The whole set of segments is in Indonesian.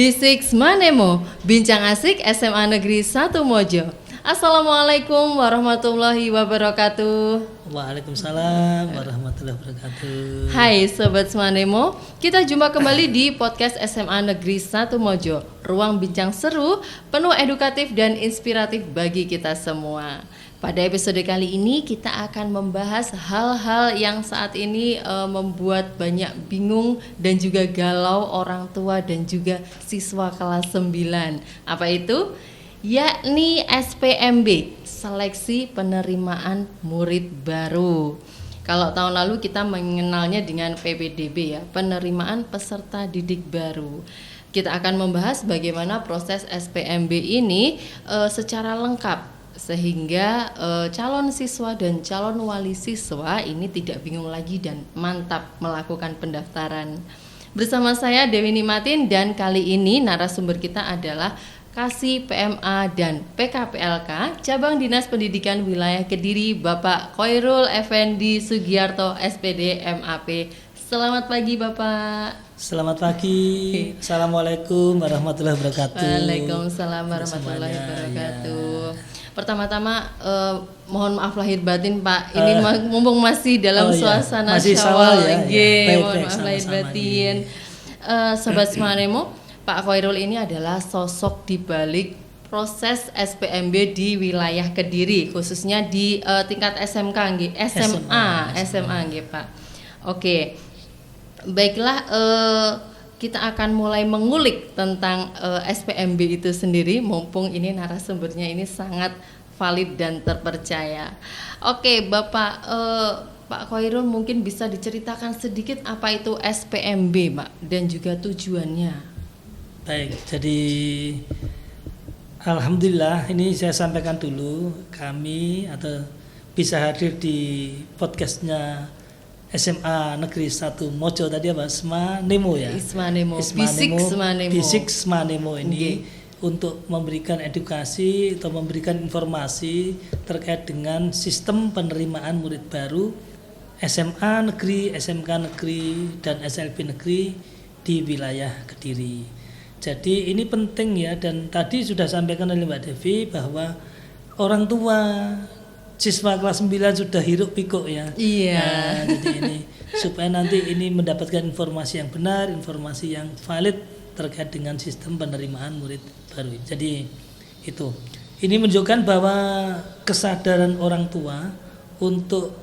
Bisik Manemo, bincang asik SMA Negeri 1 Mojo. Assalamualaikum warahmatullahi wabarakatuh. Waalaikumsalam warahmatullahi wabarakatuh. Hai Sobat Manemo, kita jumpa kembali di podcast SMA Negeri 1 Mojo. Ruang bincang seru, penuh edukatif dan inspiratif bagi kita semua. Pada episode kali ini kita akan membahas hal-hal yang saat ini membuat banyak bingung dan juga galau orang tua dan juga siswa kelas 9. Apa itu? Yakni SPMB, Seleksi Penerimaan Murid Baru. Kalau tahun lalu kita mengenalnya dengan PPDB ya, Penerimaan Peserta Didik Baru. Kita akan membahas bagaimana proses SPMB ini secara lengkap sehingga calon siswa dan calon wali siswa ini tidak bingung lagi dan mantap melakukan pendaftaran. Bersama saya Dewi Nimatin dan kali ini narasumber kita adalah Kasih PMA dan PKPLK Cabang Dinas Pendidikan Wilayah Kediri Bapak Khoirul Effendi Sugiarto SPD MAP. Selamat pagi Bapak. Selamat pagi. Assalamualaikum warahmatullahi wabarakatuh. Waalaikumsalam warahmatullahi wabarakatuh. Pertama-tama mohon maaf lahir batin Pak. Ini mumpung masih dalam suasana Syawal ya. Mohon maaf lahir batin. Sobat Semanemo, Pak Khoirul ini adalah sosok di balik proses SPMB di wilayah Kediri, khususnya di tingkat SMK nggih, SMA nggih Pak. Oke. Baiklah, kita akan mulai mengulik tentang SPMB itu sendiri, mumpung ini narasumbernya ini sangat valid dan terpercaya. Oke, Bapak Pak Khoirul mungkin bisa diceritakan sedikit apa itu SPMB, Pak, dan juga tujuannya. Baik, jadi alhamdulillah ini saya sampaikan dulu kami atau bisa hadir di podcastnya SMA Negeri 1 Mojo tadi apa? Ismanemo ya? Bisik Manemo ini untuk memberikan edukasi atau memberikan informasi terkait dengan sistem penerimaan murid baru SMA Negeri, SMK Negeri, dan SLB Negeri di wilayah Kediri. Jadi ini penting ya, dan tadi sudah sampaikan oleh Mbak Devi bahwa orang tua siswa kelas 9 sudah hiruk pikuk ya. Iya. Nah, jadi ini supaya nanti ini mendapatkan informasi yang benar, informasi yang valid terkait dengan sistem penerimaan murid baru. Jadi itu. Ini menunjukkan bahwa kesadaran orang tua untuk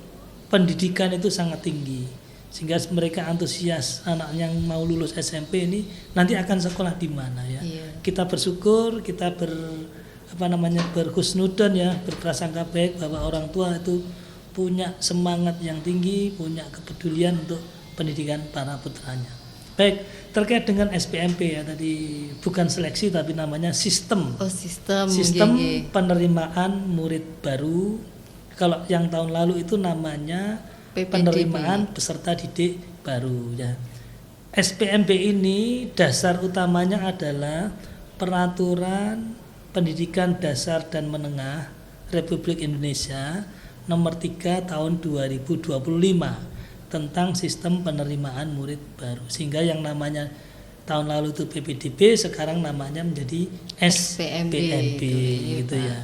pendidikan itu sangat tinggi. Sehingga mereka antusias anak yang mau lulus SMP ini nanti akan sekolah di mana ya. Iya. Kita bersyukur, kita berhusnudon ya, berprasangka baik bahwa orang tua itu punya semangat yang tinggi, punya kepedulian untuk pendidikan para putranya. Baik, terkait dengan SPMB ya tadi bukan seleksi tapi namanya sistem. Sistem penerimaan murid baru. Kalau yang tahun lalu itu namanya penerimaan peserta didik baru ya. SPMB ini dasar utamanya adalah Peraturan Pendidikan Dasar dan Menengah Republik Indonesia nomor 3 tahun 2025 tentang sistem penerimaan murid baru. Sehingga yang namanya tahun lalu itu PPDB sekarang namanya menjadi SPMB gitu ya.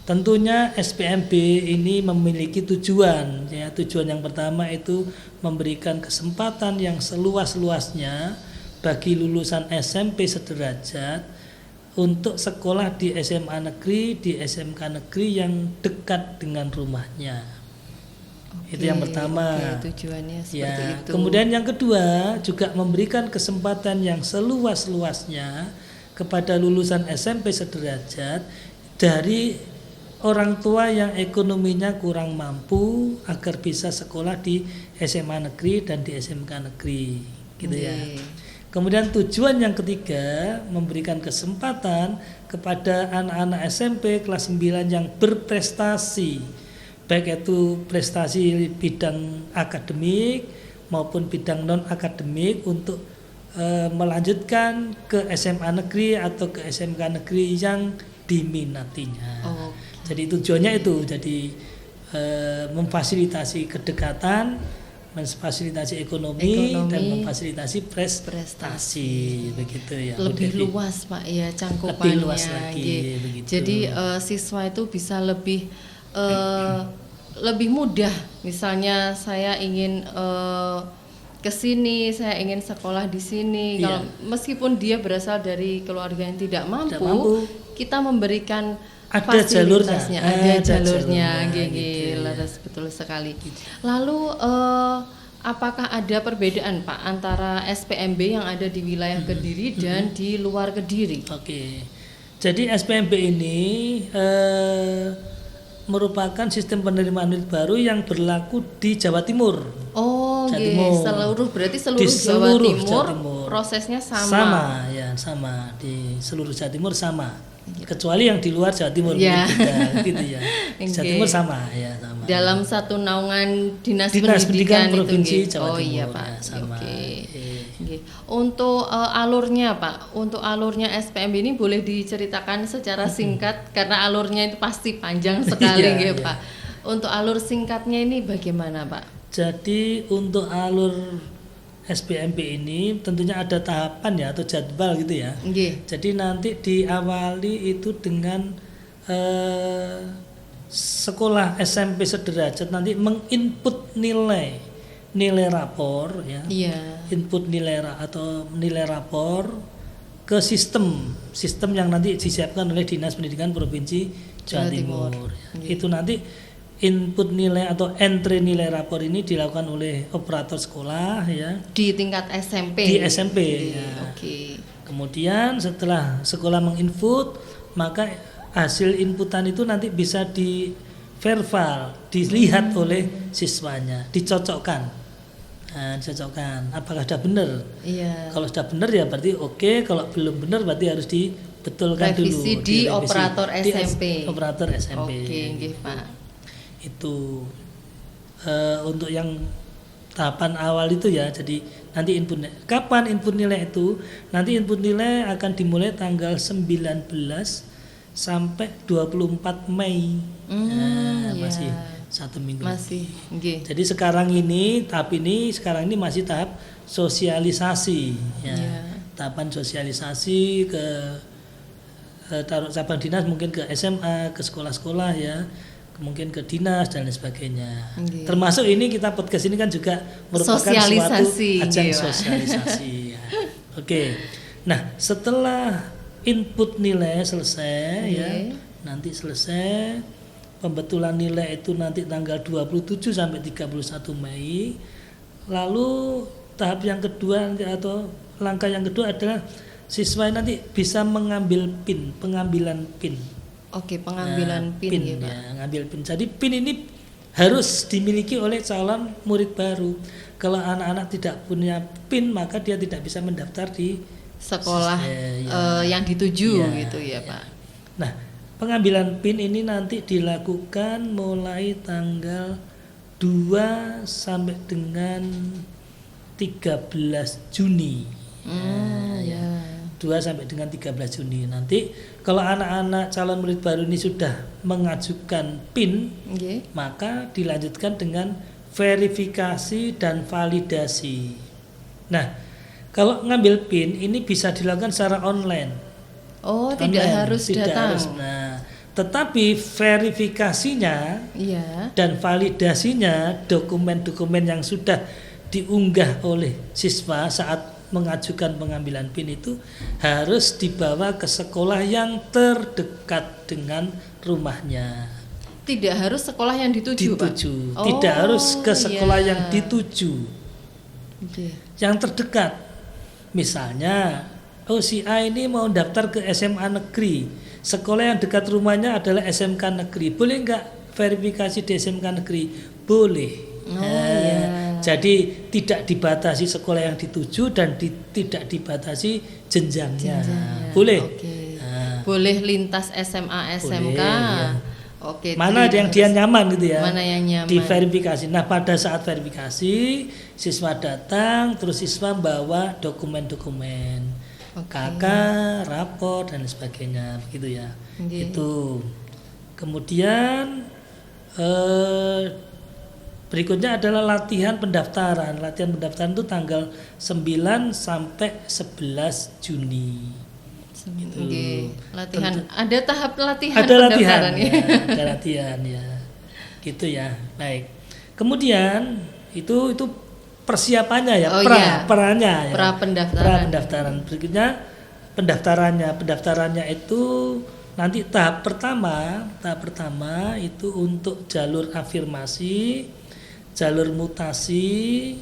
Tentunya SPMB ini memiliki tujuan ya. Tujuan yang pertama itu memberikan kesempatan yang seluas-luasnya bagi lulusan SMP sederajat untuk sekolah di SMA negeri, di SMK negeri yang dekat dengan rumahnya. Itu yang pertama. Tujuannya seperti ya, itu. Kemudian yang kedua juga memberikan kesempatan yang seluas-luasnya kepada lulusan SMP sederajat dari orang tua yang ekonominya kurang mampu agar bisa sekolah di SMA negeri dan di SMK negeri gitu ya. Kemudian tujuan yang ketiga memberikan kesempatan kepada anak-anak SMP kelas 9 yang berprestasi, baik itu prestasi bidang akademik maupun bidang non akademik untuk melanjutkan ke SMA negeri atau ke SMK negeri yang diminatinya. Jadi tujuannya itu jadi memfasilitasi kedekatan memfasilitasi ekonomi dan memfasilitasi prestasi begitu ya. Lebih luas Pak ya cangkupannya. Lebih luas lagi begitu. Jadi siswa itu bisa lebih mudah. Misalnya saya ingin ke sini, saya ingin sekolah di sini. Kalau meskipun dia berasal dari keluarga yang tidak mampu. Kita memberikan ada jalurnya, laras betul sekali. Lalu apakah ada perbedaan Pak antara SPMB yang ada di wilayah Kediri dan di luar Kediri? Oke, jadi SPMB ini merupakan sistem penerimaan murid baru yang berlaku di Jawa Timur. Oh, berarti seluruh Jawa Timur prosesnya sama. Sama di seluruh Jawa Timur sama. Kecuali yang di luar Jawa Timur gitu ya. Jawa Timur sama. Dalam satu naungan dinas pendidikan itu provinsi Jawa Timur. Iya Pak. Sama. Untuk alurnya Pak, untuk alurnya SPMB ini boleh diceritakan secara singkat karena alurnya itu pasti panjang sekali Pak. Untuk alur singkatnya ini bagaimana Pak? Jadi untuk alur SPMB ini tentunya ada tahapan ya atau jadwal gitu ya. Jadi nanti diawali itu dengan sekolah SMP sederajat nanti menginput nilai rapor ya. Input nilai atau nilai rapor ke sistem yang nanti disiapkan oleh Dinas Pendidikan Provinsi Jawa Timur. Itu nanti input nilai atau entry nilai rapor ini dilakukan oleh operator sekolah ya di tingkat SMP. Di SMP ya. Kemudian setelah sekolah menginput, maka hasil inputan itu nanti bisa di verbal, dilihat oleh siswanya, dicocokkan. Dicocokkan apakah sudah benar. Kalau sudah benar ya berarti oke, kalau belum benar berarti harus dibetulkan revisi dulu. Di operator SMP. Operator SMP. Nggih, Pak. Itu untuk yang tahapan awal itu ya. Jadi nanti kapan input nilai itu? Nanti input nilai akan dimulai tanggal 19 sampai 24 Mei. Masih 1 minggu. Jadi sekarang ini sekarang ini masih tahap sosialisasi ya. Tahapan sosialisasi ke cabang dinas, mungkin ke SMA, ke sekolah-sekolah ya, mungkin ke dinas dan lain sebagainya. Termasuk ini kita podcast ini kan juga merupakan suatu ajang sosialisasi ya. Nah setelah input nilai selesai ya, nanti selesai pembetulan nilai itu nanti tanggal 27 sampai 31 Mei. Lalu tahap yang kedua atau langkah yang kedua adalah siswa nanti bisa mengambil pengambilan PIN. Pengambilan PIN ya Pak. Ngambil PIN. Jadi PIN ini harus dimiliki oleh calon murid baru. Kalau anak-anak tidak punya PIN maka dia tidak bisa mendaftar di sekolah yang dituju gitu ya Pak. Nah, pengambilan PIN ini nanti dilakukan mulai tanggal 2 sampai dengan 13 Juni. 2 sampai dengan 13 Juni. Nanti kalau anak-anak calon murid baru ini sudah mengajukan PIN, maka dilanjutkan dengan verifikasi dan validasi. Nah, kalau ngambil PIN ini bisa dilakukan secara online. Tidak harus datang. Nah, tetapi verifikasinya dan validasinya dokumen-dokumen yang sudah diunggah oleh siswa saat mengajukan pengambilan PIN itu harus dibawa ke sekolah yang terdekat dengan rumahnya. Tidak harus sekolah yang dituju. Pak? Tidak harus ke sekolah yang dituju. Yang terdekat. Misalnya, si A ini mau daftar ke SMA negeri. Sekolah yang dekat rumahnya adalah SMK negeri. Boleh enggak verifikasi di SMK negeri? Boleh. Jadi tidak dibatasi sekolah yang dituju dan tidak dibatasi jenjangnya. Boleh. Boleh lintas SMA, SMK. Mana yang dia nyaman gitu ya. Mana yang nyaman. Diverifikasi. Nah, pada saat verifikasi, siswa datang, terus siswa bawa dokumen-dokumen, KK, rapor dan sebagainya, begitu ya. Itu. Kemudian Berikutnya adalah latihan pendaftaran. Latihan pendaftaran itu tanggal 9 sampai 11 Juni. Oke. Latihan. Ada tahap latihan Ada latihan, pendaftaran ya. ada latihan ya. Gitu ya. Baik. Kemudian itu persiapannya ya, perannya ya. Pra pendaftaran. Pra pendaftaran. Berikutnya pendaftarannya itu nanti tahap pertama itu untuk jalur afirmasi, jalur mutasi,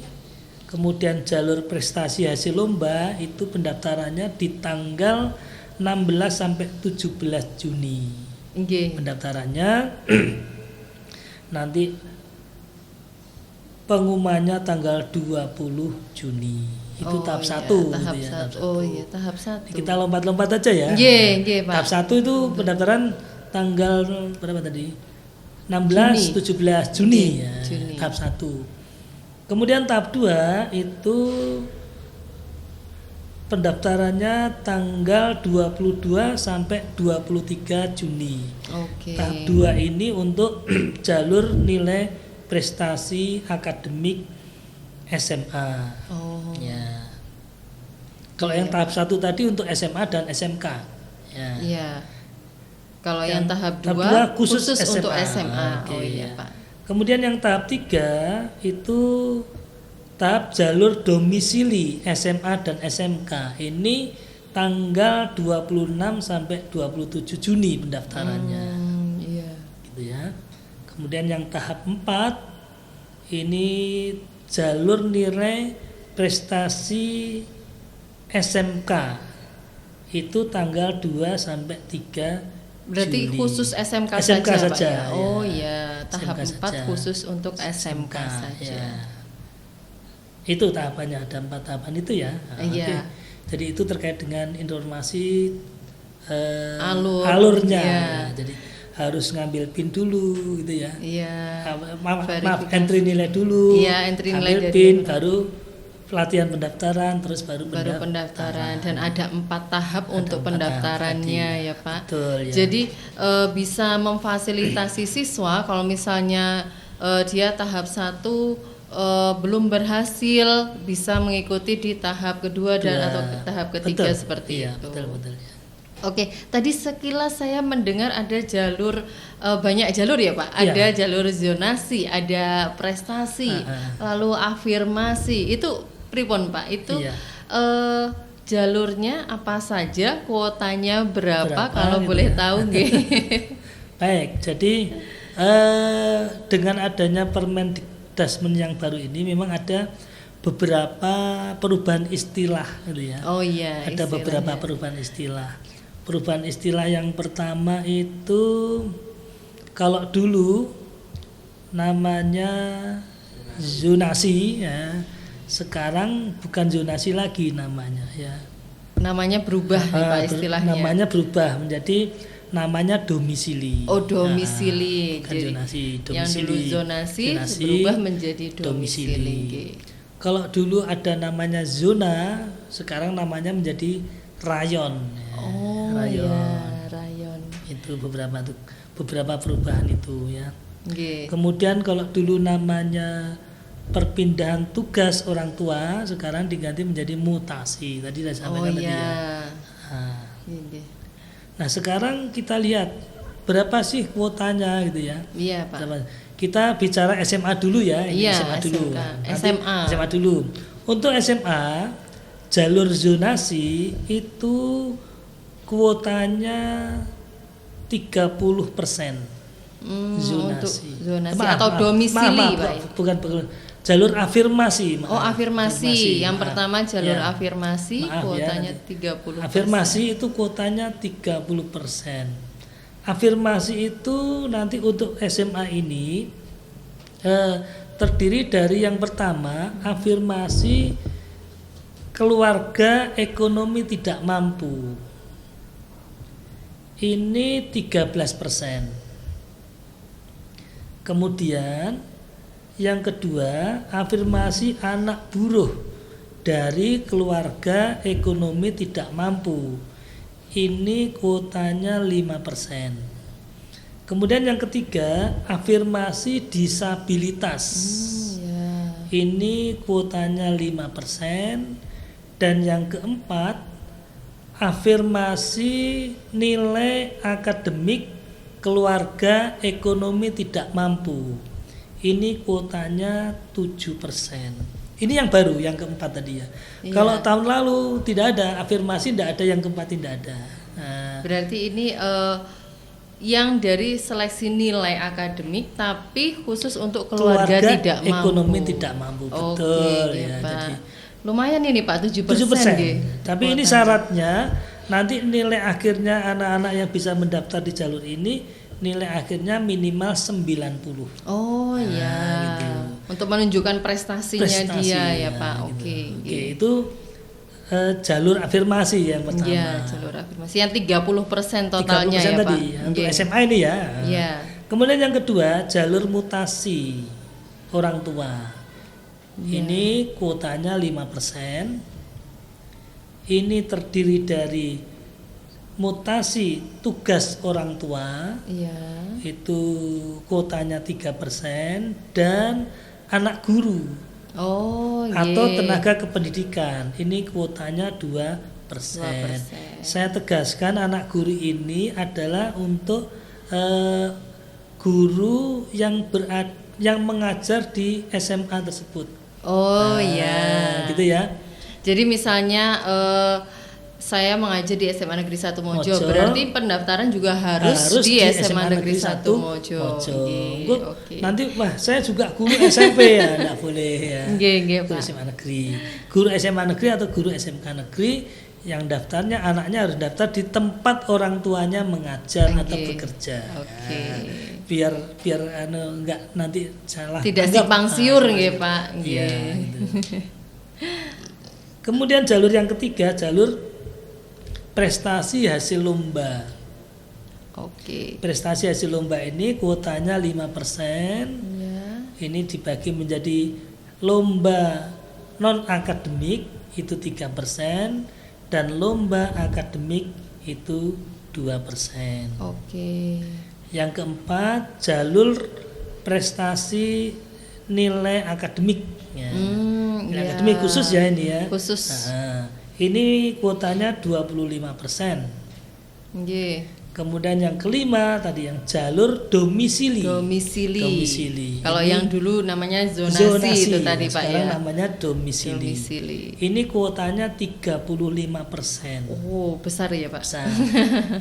kemudian jalur prestasi hasil lomba itu pendaftarannya di tanggal 16 sampai 17 Juni. Pendaftarannya nanti pengumumannya tanggal 20 Juni. Itu tahap 1 tahap gitu ya. Tahap 1. Oh iya, tahap 1. Kita lompat-lompat aja ya. Nggih, Pak. Tahap 1 itu pendaftaran tanggal berapa tadi? 16 17 Juni ya. Juni. Tahap 1. Kemudian tahap 2 itu pendaftarannya tanggal 22 sampai 23 Juni. Oke. Tahap 2 ini untuk jalur nilai prestasi akademik SMA. Oh. Ya. Kalau yang tahap 1 tadi untuk SMA dan SMK. Ya. Iya. Kalau yang tahap 2 khusus untuk SMA. Oke, Oh iya, ya. Pak. Kemudian yang tahap 3 itu tahap jalur domisili SMA dan SMK. Ini tanggal 26 sampai 27 Juni pendaftarannya. Iya. Gitu ya. Kemudian yang tahap 4 ini jalur nilai prestasi SMK. Itu tanggal 2 sampai 3 Berarti Juli. khusus SMK, SMK saja, Pak, saja, ya? Oh ya. iya, tahap SMK 4 saja. khusus untuk SMK saja. Ya. Itu tahapannya, ada 4 tahapan itu ya. Iya. Oke. Jadi itu terkait dengan informasi Alurnya. alurnya. Jadi harus ngambil PIN dulu gitu ya. Iya. Maaf, Verifikasi. entry nilai dulu. Iya, entry nilai ambil dari PIN, nilai. baru pelatihan pendaftaran, terus baru Pendaftaran, dan ada 4 tahap untuk 4 pendaftarannya tahap ya, Pak. Betul, ya. Jadi bisa memfasilitasi siswa kalau misalnya dia tahap 1 belum berhasil, bisa mengikuti di tahap kedua dan atau tahap ketiga, betul. seperti Iya, itu. betul ya. Oke, tadi sekilas saya mendengar ada jalur banyak jalur ya, Pak. Iya. Ada jalur zonasi, ada prestasi, lalu afirmasi. Itu pripun, Pak? Itu Iya. jalurnya apa saja, kuotanya berapa kalau gitu boleh ya. tahu, nggih. Baik, jadi dengan adanya Permendikdasmen yang baru ini memang ada beberapa perubahan istilah gitu ya. Oh iya, Ada beberapa istilahnya. perubahan istilah. Perubahan istilah yang pertama itu kalau dulu namanya zonasi ya, sekarang bukan zonasi lagi namanya ya. Namanya berubah nih, Pak, istilahnya. Namanya berubah menjadi namanya domisili. Oh, domisili. Bukan Jadi zonasi, yang dulu zonasi berubah menjadi domisili. nggih. Kalau dulu ada namanya zona, sekarang namanya menjadi rayon. Ya. Oh rayon. ya, rayon. Itu beberapa perubahan itu ya. Nggih. Kemudian kalau dulu namanya perpindahan tugas orang tua, sekarang diganti menjadi mutasi. Tadi saya sampaikan tadi ya. Nah, Nggih. nah, sekarang kita lihat berapa sih kuotanya gitu ya. Iya, Pak. Berapa? Kita bicara SMA dulu ya. Ini Iya, SMA dulu. SMK. Nanti SMA. SMA dulu. Untuk SMA jalur zonasi itu kuotanya 30%. Untuk Zonasi. zonasi Maaf, atau maaf, domisili, maaf, Pak. bukan jalur afirmasi. Maaf. Oh, afirmasi. Yang maaf. pertama jalur Ya. afirmasi, Maaf ya, kuotanya nanti. 30%. Afirmasi itu kuotanya 30%. Afirmasi itu nanti untuk SMA ini terdiri dari yang pertama afirmasi keluarga ekonomi tidak mampu. Ini 13%. Kemudian yang kedua afirmasi anak buruh dari keluarga ekonomi tidak mampu. Ini kuotanya 5%. Kemudian yang ketiga, afirmasi disabilitas. Ya. Ini kuotanya 5%. Dan yang keempat, afirmasi nilai akademik keluarga ekonomi tidak mampu. Ini kuotanya 7%. Ini yang baru, yang keempat tadi ya. Iya. Kalau tahun lalu tidak ada, afirmasi tidak ada, yang keempat tidak ada. Nah, Berarti ini yang dari seleksi nilai akademik tapi khusus untuk keluarga tidak mampu. Ekonomi tidak mampu, betul Oke, ya. Pak. Jadi Lumayan ini Pak, 7%. 7%. Nggih. Tapi ini syaratnya nanti nilai akhirnya anak-anak yang bisa mendaftar di jalur ini nilai akhirnya minimal 90. Oh ya, gitu. untuk menunjukkan prestasinya dia ya Pak. gitu. Oke. Oke, itu jalur afirmasi yang pertama. Iya, jalur afirmasi yang 30% 30% totalnya ya Pak. tadi untuk Nggih. SMA ini ya. Iya. Kemudian yang kedua, jalur mutasi orang tua. Iya. Ini kuotanya 5%. Ini terdiri dari mutasi tugas orang tua, Iya. itu kuotanya 3%, dan anak guru Oh, atau nggih. tenaga kependidikan, ini kuotanya 2%. 2%. Saya tegaskan anak guru ini adalah untuk guru yang mengajar di SMA tersebut. Oh Nah, ya. gitu ya. Jadi misalnya saya mengajar di SMA Negeri 1 Mojo, Mojo. berarti pendaftaran juga harus di SMA Negeri 1 Mojo. Nggih, Gue oke. nanti wah saya juga guru SMP ya, enggak boleh ya. Nggih, nggih, Guru Pak. SMA negeri. Guru SMA negeri atau guru SMK negeri yang daftarnya anaknya harus daftar di tempat orang tuanya mengajar atau Nggih. bekerja. Oke. Biar enggak nanti salah. Tidak anggap. simpang siur Ah, nggih, Pak. Iya, Nggih. gitu. Kemudian jalur yang ketiga, jalur prestasi hasil lomba. Oke. Prestasi hasil lomba ini kuotanya 5%. Ya. Ini dibagi menjadi lomba non akademik itu 3% dan lomba akademik itu 2%. Oke. Yang keempat, jalur prestasi nilai akademik ya. Nilai Ya. akademik khusus ya ini ya. Khusus. Nah, ini kuotanya 25%. Nggih. Kemudian yang kelima tadi yang jalur domisili. Domisili. Kalau Ini yang dulu namanya zonasi, itu tadi Pak sekarang ya. namanya domisili. Domisili. Ini kuotanya 35%. Oh, besar ya Pak. Besar.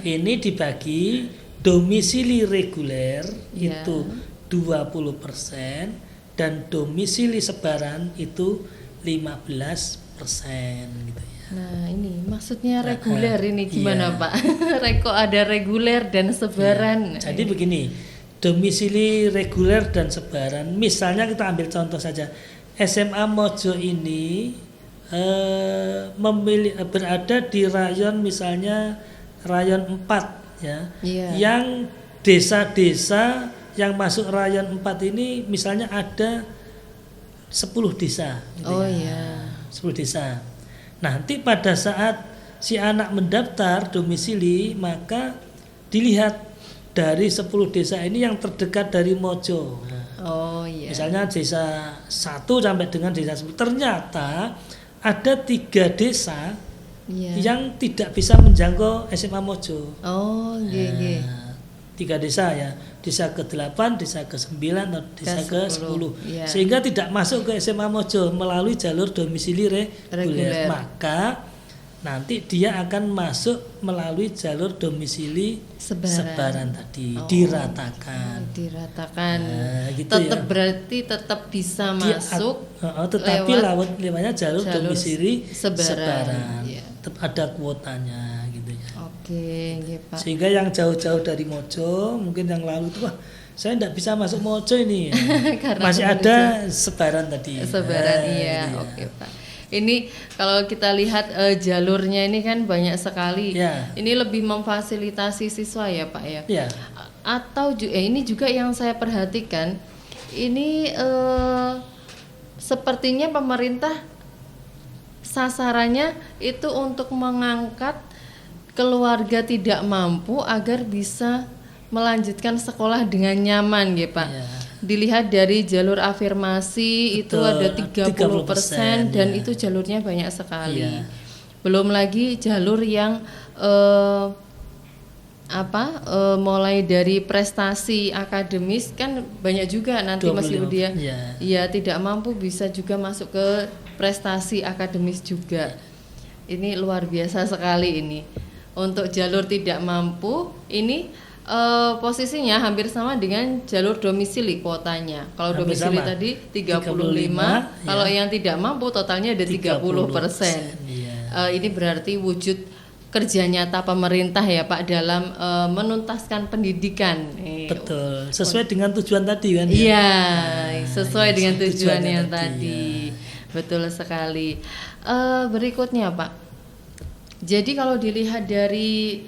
Ini dibagi domisili reguler Ya. itu 20% dan domisili sebaran itu 15% gitu ya. Nah ini maksudnya reguler ini gimana iya. Pak? Reko ada reguler dan sebaran. Jadi begini, domisili reguler dan sebaran. Misalnya kita ambil contoh saja, SMA Mojo ini berada di rayon misalnya rayon 4 ya, Iya. yang desa-desa yang masuk rayon 4 ini misalnya ada 10 desa. Gitu Oh ya. ya. 10 desa. Nanti pada saat si anak mendaftar domisili, maka dilihat dari 10 desa ini yang terdekat dari Mojo. Nah, Oh iya. misalnya desa 1 sampai dengan desa 10. Ternyata ada 3 desa Iya. yang tidak bisa menjangkau SMA Mojo. Oh nggih. Nah, 3 desa ya, desa ke-8, desa ke-9 atau desa Ke-10, ke-10. iya. Sehingga tidak masuk ke SMA Mojo melalui jalur domisili reguler. Reguler. Maka nanti dia akan masuk melalui jalur domisili Sebaran. tadi, Oh. diratakan. Diratakan. Nah, gitu Tetap ya. berarti tetap bisa masuk. Tetapi lewat lewatnya jalur domisili sebaran. Iya. Tetap ada kuotanya gitu ya. Oke, nggih Pak. Sehingga yang jauh-jauh dari Mojo, mungkin yang lalu itu wah saya tidak bisa masuk Mojo ini. Karena Masih Mojo. ada sebaran tadi. Sebaran Nah, iya. gitu ya. Oke Pak. Ini kalau kita lihat jalurnya ini kan banyak sekali. Ya. Ini lebih memfasilitasi siswa ya Pak ya. Ya, Atau ini juga yang saya perhatikan, ini sepertinya pemerintah sasarannya itu untuk mengangkat keluarga tidak mampu agar bisa melanjutkan sekolah dengan nyaman nggih Pak. Ya. Dilihat dari jalur afirmasi itu Betul, ada 30% dan ya. itu jalurnya banyak sekali. Ya. Belum lagi jalur yang mulai dari prestasi akademis kan banyak juga nanti Mas 25, Yudia. ya. Ya tidak mampu bisa juga masuk ke prestasi akademis juga. Ini luar biasa sekali ini. Untuk jalur tidak mampu ini posisinya hampir sama dengan jalur domisili kuotanya. Kalau Hampir domisili sama. tadi 35, kalau yang tidak mampu totalnya ada 30%. Iya. Ini berarti wujud kerja nyata pemerintah ya Pak dalam menuntaskan pendidikan. Betul, sesuai dengan tujuan tadi kan ya. Iya, sesuai dengan tujuan tujuannya yang tadi, tadi. Betul sekali. Berikutnya Pak. Jadi kalau dilihat dari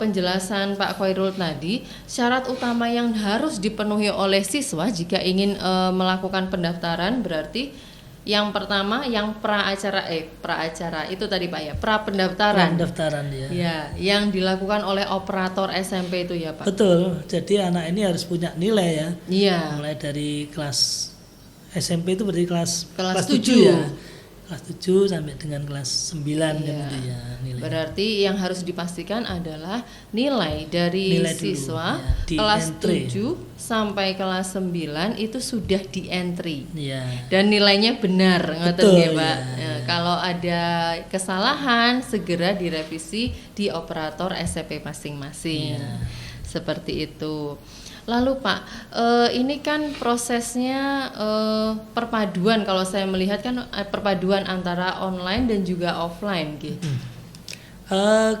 penjelasan Pak Khairul tadi, syarat utama yang harus dipenuhi oleh siswa jika ingin melakukan pendaftaran berarti yang pertama yang praacara itu tadi Pak ya, pendaftaran. Pendaftaran ya. Ya, yang dilakukan oleh operator SMP itu ya Pak. Betul. Jadi anak ini harus punya nilai ya. Iya. Mulai dari kelas SMP itu berarti kelas 7 ya. Kelas 7 sampai dengan kelas 9 kan itu ya nilai. Berarti yang harus dipastikan adalah nilai dari Nilai siswa dulu, ya, kelas entry. 7 sampai kelas 9 itu sudah di entry. Iya. Dan nilainya benar, ngoten Betul, nggih, Pak. ya, Ya, kalau ada kesalahan segera direvisi di operator SMP masing-masing. Iya. Seperti itu. Lalu Pak, ini kan prosesnya perpaduan kalau saya melihat kan perpaduan antara online dan juga offline gitu.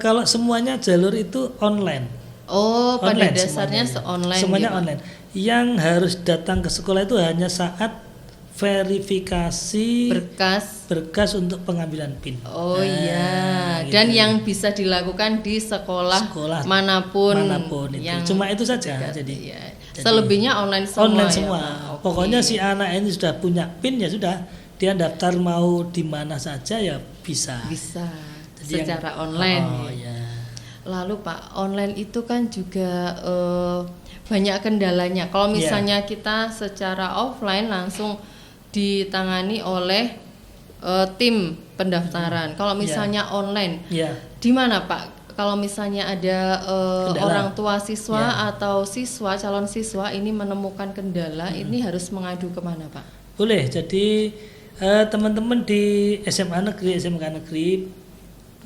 Kalau semuanya jalur itu online. Oh, pada Online dasarnya semuanya. online. Semuanya gitu, Pak. online. Yang harus datang ke sekolah itu hanya saat verifikasi berkas untuk pengambilan PIN. Oh iya, gitu. dan yang bisa dilakukan di sekolah manapun itu. yang Cuma itu saja. dekat, Jadi ya. Selebihnya online semua. online ya, semua. Pak? Oke. Pokoknya si anak ini sudah punya PIN ya sudah, dia daftar mau di mana saja ya bisa. Bisa Jadi secara online. Oh ya. ya. Lalu Pak, online itu kan juga banyak kendalanya. Kalau misalnya kita secara offline langsung ditangani oleh tim pendaftaran. Kalau misalnya online, di mana Pak? Kalau misalnya ada orang tua siswa atau calon siswa ini menemukan kendala, ini harus mengadu kemana Pak? Boleh. Jadi teman-teman di SMA negeri, SMK negeri,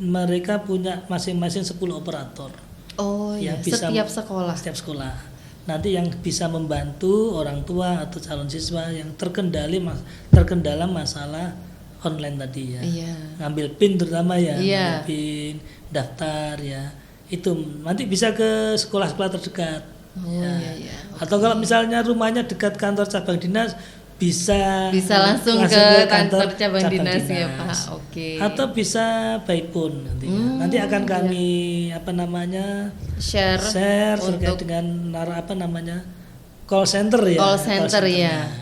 mereka punya masing-masing 10 operator. Oh iya, bisa setiap sekolah. Setiap sekolah. Nanti yang bisa membantu orang tua atau calon siswa yang terkendala masalah online tadi ya. Iya. Ngambil PIN terutama ya, Iya. ngambil PIN, daftar ya. Itu nanti bisa ke sekolah-sekolah terdekat. Oh ya. iya. Atau kalau misalnya rumahnya dekat kantor cabang dinas, bisa langsung ke kantor cabang dinas ya Pak. Oke. Atau bisa by phone nantinya. Nanti akan kami share terkait dengan call center ya.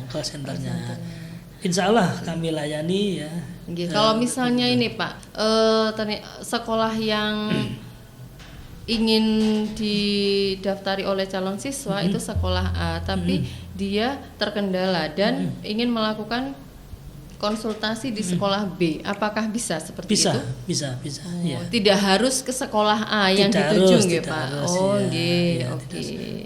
Call centernya. Insya Allah kami layani ya. Kalau misalnya ini Pak, sekolah yang ingin didaftari oleh calon siswa itu sekolah A, tapi dia terkendala dan ingin melakukan konsultasi di sekolah B, apakah bisa seperti itu? Bisa. Oh, Ya. tidak harus ke sekolah A yang dituju nggih Pak. Oke.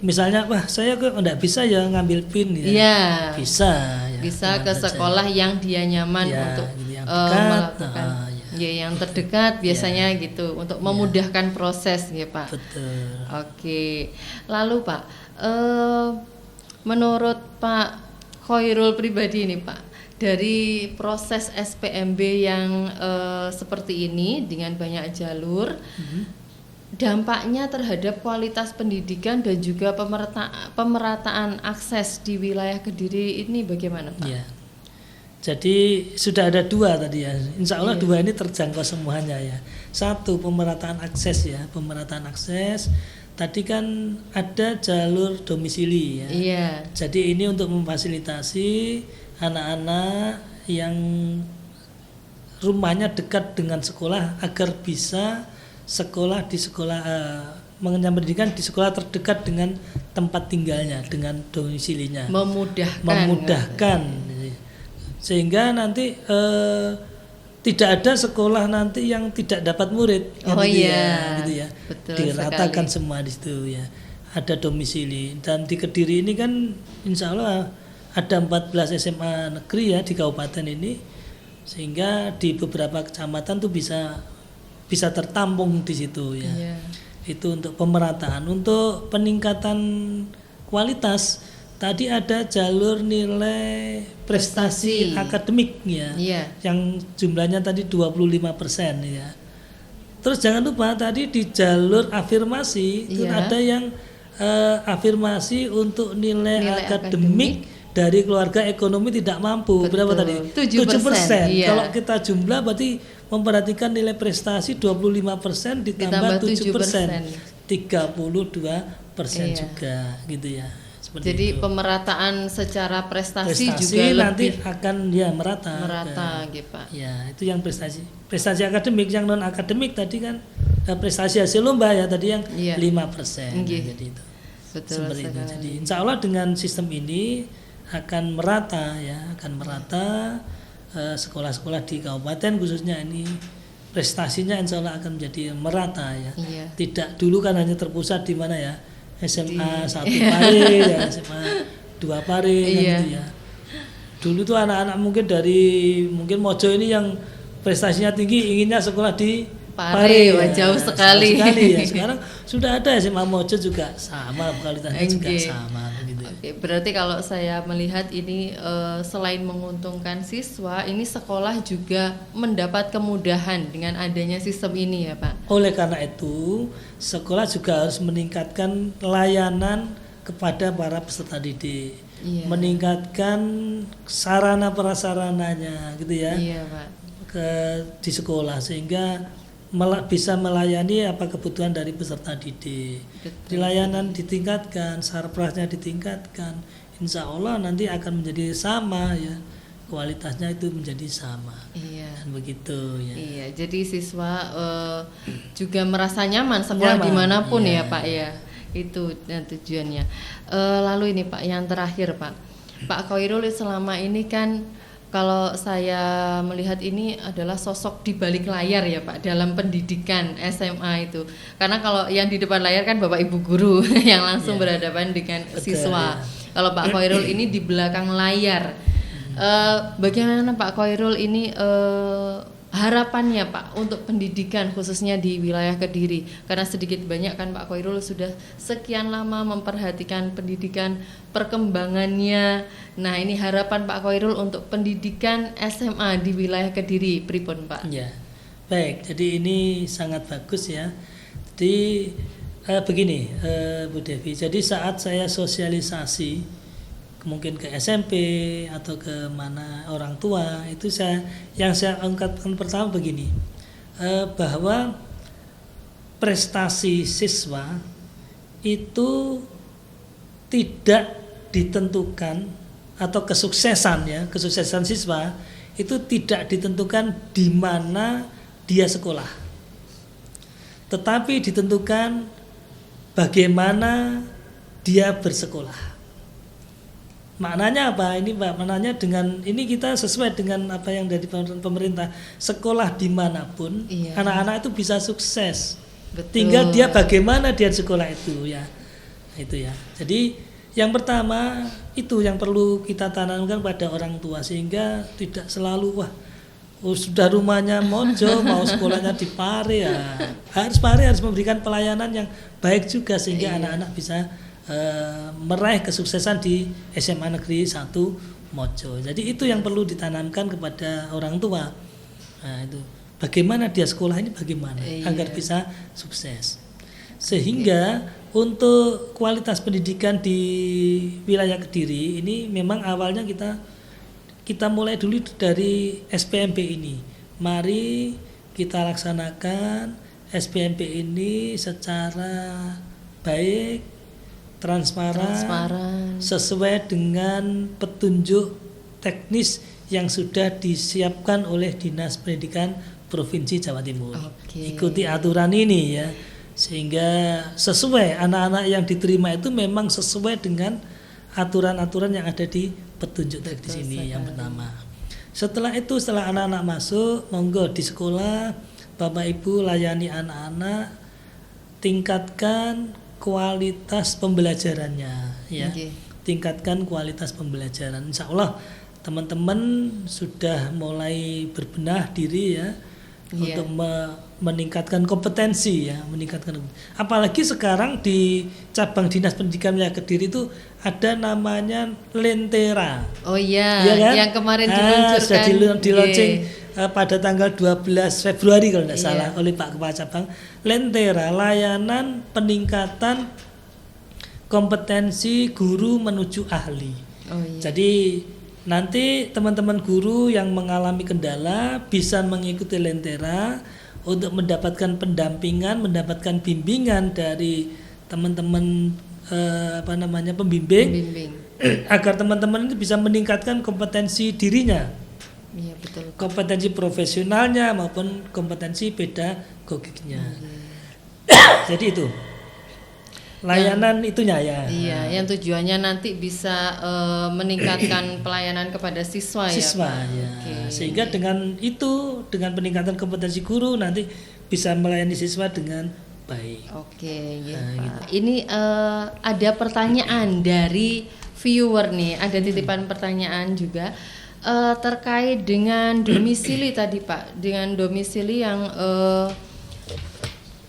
Misalnya, wah saya kok enggak bisa ya ngambil PIN ya. Iya. Bisa ya. Bisa ke sekolah yang dia nyaman untuk yang dekat, melakukan. Yang terdekat biasanya gitu untuk memudahkan proses ya Pak. Betul. Oke. Lalu Pak, menurut Pak Khairul pribadi ini Pak, dari proses SPMB yang seperti ini dengan banyak jalur, dampaknya terhadap kualitas pendidikan dan juga pemerataan akses di wilayah Kediri ini bagaimana Pak? Ya. Jadi sudah ada 2 tadi ya. Insya Allah 2 ini terjangkau semuanya ya. 1 pemerataan akses ya. Pemerataan akses. Tadi kan ada jalur domisili ya. Iya. Jadi ini untuk memfasilitasi anak-anak yang rumahnya dekat dengan sekolah agar bisa sekolah di sekolah mengenyam pendidikan di sekolah terdekat dengan tempat tinggalnya, dengan domisilinya. Memudahkan. Sehingga nanti tidak ada sekolah nanti yang tidak dapat murid. Gitu ya. Betul diratakan sekali. semua di situ ya. Ada domisili, dan di Kediri ini kan insya Allah ada 14 SMA negeri ya di kabupaten ini, sehingga di beberapa kecamatan tuh bisa tertampung di situ ya. Iya. Itu untuk pemerataan. Untuk peningkatan kualitas, tadi ada jalur nilai prestasi akademik ya, yang jumlahnya tadi 25% ya. Terus jangan lupa tadi di jalur afirmasi itu ada yang afirmasi untuk nilai akademik dari keluarga ekonomi tidak mampu. Betul. Berapa tadi? 7%. Iya. Kalau kita jumlah berarti memperhatikan nilai prestasi 25% ditambah 7%. 32% juga gitu ya. Seperti jadi itu. Pemerataan secara prestasi juga nanti lebih akan ya merata gitu Pak. Ya, itu yang prestasi akademik. Yang non akademik tadi kan prestasi hasil lomba ya tadi yang 5%. Jadi itu. Betul seperti sekali. itu. Jadi insya Allah dengan sistem ini akan merata sekolah-sekolah di kabupaten khususnya ini prestasinya insya Allah akan menjadi merata ya. Tidak dulu kan hanya terpusat di mana ya, SMA 1 Pare ya, SMA 2 Pare kan gitu ya. Dulu tuh anak-anak mungkin Mojo ini yang prestasinya tinggi inginnya sekolah di Pare jauh sekali ya. Sekarang sudah ada SMA Mojo juga sama, kualitasnya juga sama gitu. Berarti kalau saya melihat ini selain menguntungkan siswa, ini sekolah juga mendapat kemudahan dengan adanya sistem ini ya Pak. Oleh karena itu, sekolah juga harus meningkatkan layanan kepada para peserta didik, meningkatkan sarana prasarananya gitu ya, Pak. Di sekolah sehingga bisa melayani apa kebutuhan dari peserta didik. Di layanan ditingkatkan, sarprasnya ditingkatkan, insya Allah nanti akan menjadi sama ya, kualitasnya itu menjadi sama. Dan begitu ya. Jadi siswa juga merasa nyaman sekolah dimanapun ya Pak ya. Itu tujuannya. Lalu ini Pak, yang terakhir Pak Khoirul selama ini kan kalau saya melihat ini adalah sosok di balik layar ya Pak dalam pendidikan SMA itu. Karena kalau yang di depan layar kan Bapak Ibu guru yang langsung berhadapan dengan siswa. Kalau Pak Khoirul ini di belakang layar. Bagaimana Pak Khoirul ini harapannya Pak untuk pendidikan khususnya di wilayah Kediri? Karena sedikit banyak kan Pak Khoirul sudah sekian lama memperhatikan pendidikan, perkembangannya. Nah ini harapan Pak Khoirul untuk pendidikan SMA di wilayah Kediri, pripun Pak? Ya, baik. Jadi ini sangat bagus ya. Jadi begini Bu Devi. Jadi saat saya sosialisasi mungkin ke SMP atau ke mana orang tua itu yang saya angkatkan pertama begini, bahwa prestasi siswa itu tidak ditentukan atau kesuksesan siswa itu tidak ditentukan di mana dia sekolah, tetapi ditentukan bagaimana dia bersekolah. Maknanya apa ini Pak? Maknanya dengan ini kita sesuai dengan apa yang dari pemerintah, sekolah dimanapun anak-anak itu bisa sukses. Betul. Tinggal dia bagaimana dia sekolah itu ya. Itu ya. Jadi yang pertama itu yang perlu kita tanamkan pada orang tua sehingga tidak selalu sudah rumahnya Mojo mau sekolahnya di Pare ya. Pare harus memberikan pelayanan yang baik juga sehingga anak-anak bisa meraih kesuksesan di SMA Negeri 1 Mojo. Jadi itu yang perlu ditanamkan kepada orang tua. Nah, itu bagaimana dia sekolah ini bagaimana agar bisa sukses. Sehingga untuk kualitas pendidikan di wilayah Kediri ini memang awalnya kita mulai dulu dari SPMP ini. Mari kita laksanakan SPMP ini secara baik, transparan, sesuai dengan petunjuk teknis yang sudah disiapkan oleh Dinas Pendidikan Provinsi Jawa Timur. Ikuti aturan ini ya. Sehingga sesuai anak-anak yang diterima itu memang sesuai dengan aturan-aturan yang ada di petunjuk tadi di sini yang pertama. Setelah itu, setelah anak-anak masuk, monggo di sekolah Bapak Ibu layani anak-anak, tingkatkan kualitas pembelajarannya ya. Okay. Tingkatkan kualitas pembelajaran. Insya Allah teman-teman sudah mulai berbenah diri ya untuk meningkatkan kompetensi ya, apalagi sekarang di cabang Dinas Pendidikan Wilayah Kediri itu ada namanya Lentera. Oh iya, ya kan? Yang kemarin diluncurkan. Sudah di-launching pada tanggal 12 Februari kalau tidak salah oleh Pak Kepala Cabang. Lentera, layanan peningkatan kompetensi guru menuju ahli. Oh iya. Jadi nanti teman-teman guru yang mengalami kendala bisa mengikuti Lentera untuk mendapatkan pendampingan, mendapatkan bimbingan dari teman-teman pembimbing agar teman-teman itu bisa meningkatkan kompetensi dirinya. Iya, betul. Kompetensi profesionalnya maupun kompetensi pedagogiknya. Jadi itu layanan itunya ya. Iya, yang tujuannya nanti bisa meningkatkan pelayanan kepada siswa ya. Ya. Okay. Sehingga dengan itu, dengan peningkatan kompetensi guru nanti bisa melayani siswa dengan baik. Oke, ya, Pak. Gitu. Ini ada pertanyaan dari viewer nih, ada titipan pertanyaan juga terkait dengan domisili tadi Pak, dengan domisili yang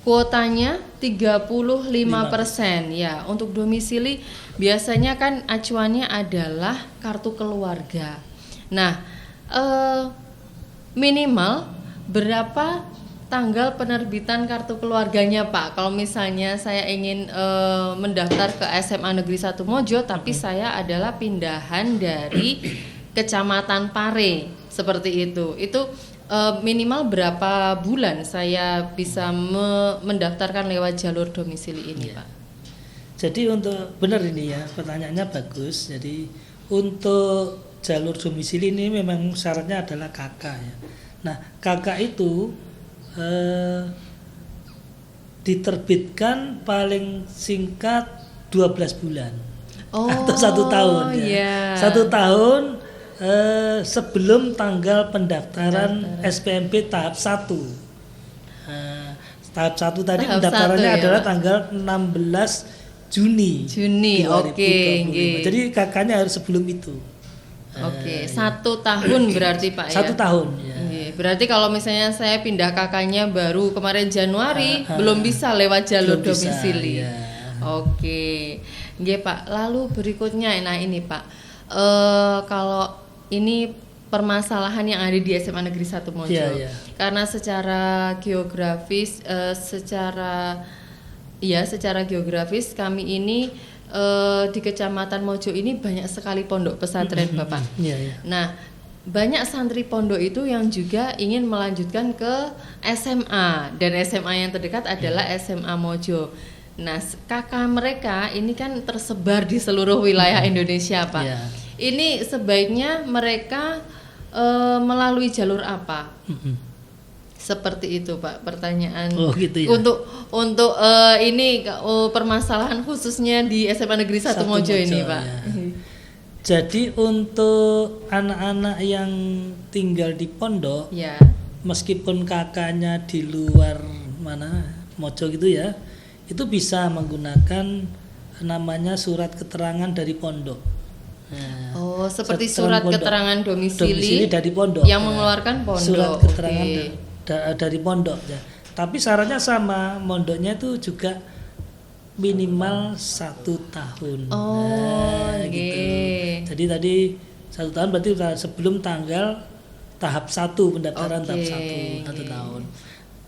kuotanya 35% ya. Untuk domisili biasanya kan acuannya adalah kartu keluarga. Nah, minimal berapa tanggal penerbitan kartu keluarganya Pak? Kalau misalnya saya ingin mendaftar ke SMA Negeri 1 Mojo, tapi saya adalah pindahan dari Kecamatan Pare, seperti itu. Itu minimal berapa bulan saya bisa mendaftarkan lewat jalur domisili ini, Pak? Jadi untuk benar ini ya, pertanyaannya bagus. Jadi untuk jalur domisili ini memang syaratnya adalah KK ya. Nah, KK itu diterbitkan paling singkat 12 bulan atau 1 tahun ya. 1 tahun sebelum tanggal pendaftaran SPMP tahap 1. Tahap 1 tadi tahap pendaftarannya adalah tanggal 16 Juni 2025. Jadi kakaknya harus sebelum itu. Oke, 1 tahun berarti Pak ya? 1 tahun ya. Berarti kalau misalnya saya pindah kakaknya baru kemarin Januari, belum bisa lewat jalur domisili. Ya. Oke, nggih Pak. Lalu berikutnya, nah ini Pak, kalau ini permasalahan yang ada di SMA Negeri 1 Mojo, karena secara geografis, secara geografis kami ini di Kecamatan Mojo ini banyak sekali pondok pesantren Bapak. Nah, banyak santri pondok itu yang juga ingin melanjutkan ke SMA, dan SMA yang terdekat adalah SMA Mojo. Nah, kakak mereka ini kan tersebar di seluruh wilayah Indonesia, Pak. Ini sebaiknya mereka melalui jalur apa? Seperti itu, Pak, pertanyaan. Gitu ya. Untuk ini permasalahan khususnya di SMA Negeri 1 Mojo ini, Pak. Jadi untuk anak-anak yang tinggal di pondok, meskipun kakaknya di luar Mojo gitu ya, itu bisa menggunakan namanya surat keterangan dari pondok. Nah, seperti surat keterangan domisili dari pondok yang mengeluarkan pondok. Surat keterangan dari pondok ya. Tapi syaratnya sama, pondoknya itu juga minimal 1 tahun. Gitu. Jadi tadi 1 tahun berarti sebelum tanggal tahap 1 pendaftaran tahap 1 tahun.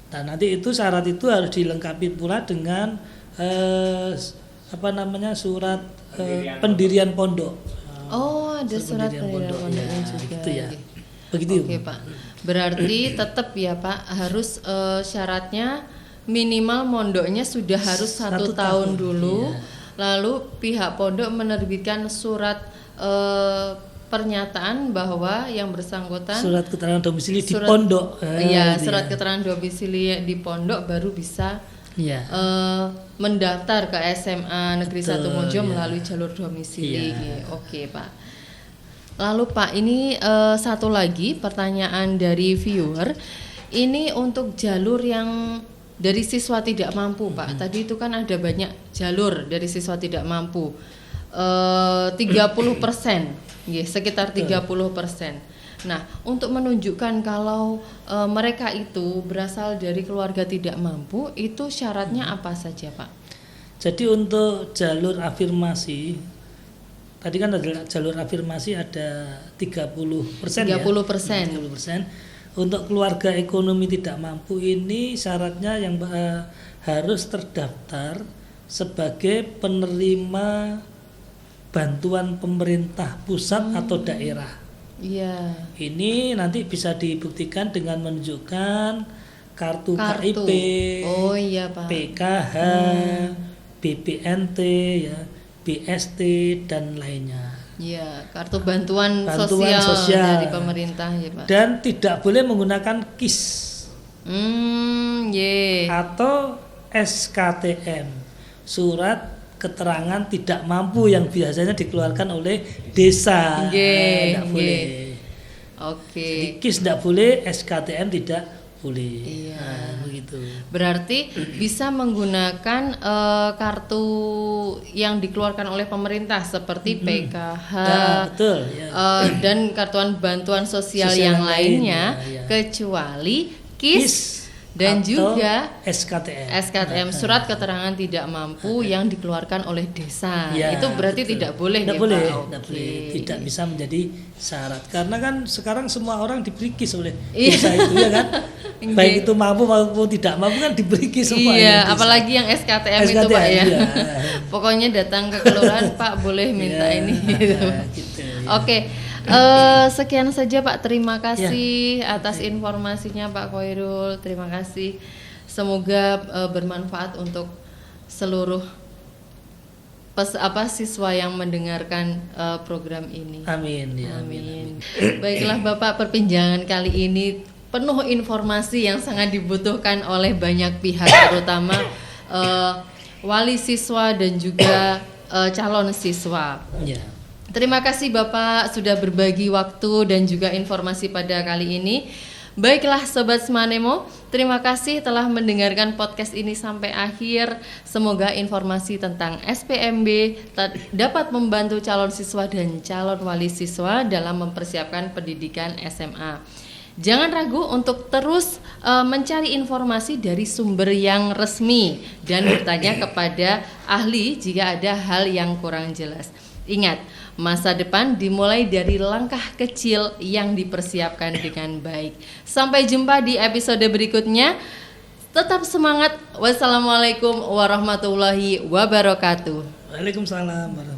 Nah, nanti itu syarat itu harus dilengkapi pula dengan surat pendirian pondok. Ada surat pendirian pondoknya juga. Gitu ya. Begitu. Oke, Pak. Berarti tetap ya Pak, harus syaratnya minimal mondoknya sudah harus 1 tahun dulu. Lalu pihak pondok menerbitkan surat pernyataan bahwa yang bersangkutan surat keterangan domisili di pondok. Surat keterangan domisili di pondok baru bisa Iya. Mendaftar ke SMA Negeri Betul, 1 Mojo ya. melalui jalur domisili. Iya. Oke, Pak. Lalu Pak, ini satu lagi pertanyaan dari viewer. Ini untuk jalur yang dari siswa tidak mampu, Pak. Tadi itu kan ada banyak jalur dari siswa tidak mampu. 30%, sekitar 30%. Nah, untuk menunjukkan kalau mereka itu berasal dari keluarga tidak mampu, itu syaratnya apa saja, Pak? Jadi untuk jalur afirmasi, tadi kan ada jalur afirmasi ada 30% ya. 30%. 30%. Untuk keluarga ekonomi tidak mampu ini syaratnya yang harus terdaftar sebagai penerima bantuan pemerintah pusat atau daerah. Iya. Ini nanti bisa dibuktikan dengan menunjukkan kartu KIP, Oh iya, Pak. PKH, BPNT, ya, BST dan lainnya. Iya, kartu bantuan Bantuan sosial sosial. dari pemerintah ya, Pak. Dan tidak boleh menggunakan KIS atau SKTM, surat keterangan tidak mampu yang biasanya dikeluarkan oleh desa. Tidak boleh. Oke. Jadi KIS tidak boleh, SKTM tidak boleh. Iya. Begitu. Berarti bisa menggunakan kartu yang dikeluarkan oleh pemerintah seperti PKH, Nah, betul. Ya. dan kartuan bantuan sosial Sosial yang lain, lainnya, ya. kecuali KIS dan atau juga SKTM. surat keterangan tidak mampu yang dikeluarkan oleh desa. Ya, Itu berarti betul. tidak boleh, Tidak ya, boleh, Pak? tidak Oke. boleh, tidak bisa menjadi syarat. Karena kan sekarang semua orang diberi KIS oleh Iya. desa itu ya kan. Baik itu mampu maupun tidak mampu kan diberi KIS semua. Iya, ya, desa. apalagi yang SKTM itu, Pak, ya. iya. Pokoknya datang ke kelurahan, Pak, boleh minta Ya, ini gitu. gitu, ya. Oke. Sekian saja, Pak. Terima kasih atas informasinya, Pak Khairul. Terima kasih. Semoga bermanfaat untuk seluruh siswa yang mendengarkan program ini. Amin ya. Amin. Baiklah Bapak, perbincangan kali ini penuh informasi yang sangat dibutuhkan oleh banyak pihak, terutama wali siswa dan juga calon siswa. Ya. Terima kasih Bapak sudah berbagi waktu dan juga informasi pada kali ini. Baiklah Sobat Semanemo, terima kasih telah mendengarkan podcast ini sampai akhir. Semoga informasi tentang SPMB dapat membantu calon siswa dan calon wali siswa dalam mempersiapkan pendidikan SMA. Jangan ragu untuk terus mencari informasi dari sumber yang resmi dan bertanya kepada ahli jika ada hal yang kurang jelas. Ingat, masa depan dimulai dari langkah kecil yang dipersiapkan dengan baik. Sampai jumpa di episode berikutnya. Tetap semangat. Wassalamualaikum warahmatullahi wabarakatuh. Waalaikumsalam warahmatullahi wabarakatuh.